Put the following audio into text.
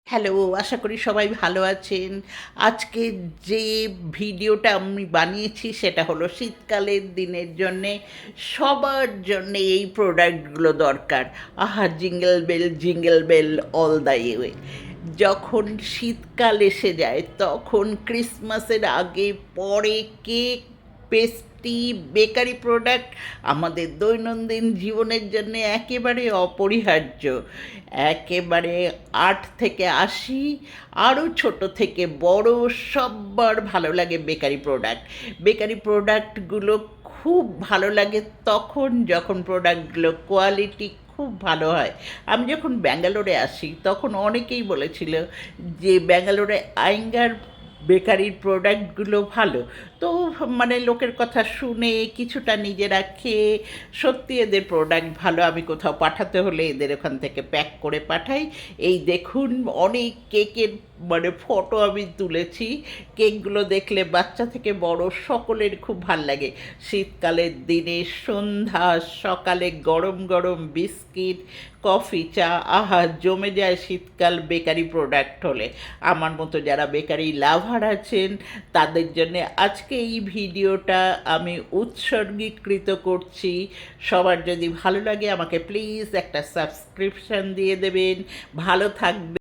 Hello, আশা করি সবাই ভালো আছেন। আজকে যে ভিডিওটা আমি বানিয়েছি সেটা হলো শীতকালের দিনের জন্যে সবার জন্যে এই প্রোডাক্টগুলো দরকার। আহা! Jingle bell all the way. যখন শীতকাল এসে যায় তখন ক্রিসমাসের আগে পরে কেক, পেস্ট্রি, বেকারি প্রোডাক্ট আমাদের দৈনন্দিন জীবনের জন্যে একেবারে অপরিহার্য। একেবারে ৮ থেকে ৮০ আরও ছোট থেকে বড় সব্বার ভালো লাগে বেকারি প্রোডাক্ট। বেকারি প্রোডাক্টগুলো খুব ভালো লাগে তখন যখন প্রোডাক্টগুলো কোয়ালিটি খুব ভালো হয়। আমি যখন ব্যাঙ্গালোরে আসি তখন অনেকেই বলেছিল যে ব্যাঙ্গালোরে আয়েঙ্গার বেকারির প্রোডাক্টগুলো ভালো। তো মানে লোকের কথা শুনে কিছুটা নিজেরা খেয়ে সত্যি এদের প্রোডাক্ট ভালো। আমি কোথাও পাঠাতে হলে এদের ওখান থেকে প্যাক করে পাঠাই। এই দেখুন অনেক কেকের মানে ফটো আমি তুলেছি। কেকগুলো দেখলে বাচ্চা থেকে বড় সকলের খুব ভাল লাগে। শীতকালের দিনে সন্ধ্যা সকালে গরম গরম বিস্কিট, কফি, চা, আহা! জমে যায় শীতকাল বেকারি প্রোডাক্ট হলে। আমার মতো যারা বেকারি লাভার আছেন তাদের জন্যে আজকে এই ভিডিওটা আমি উৎসর্গীকৃত করছি। সবার যদি ভালো লাগে আমাকে প্লিজ একটা সাবস্ক্রিপশন দিয়ে দেবেন। ভালো থাকবেন।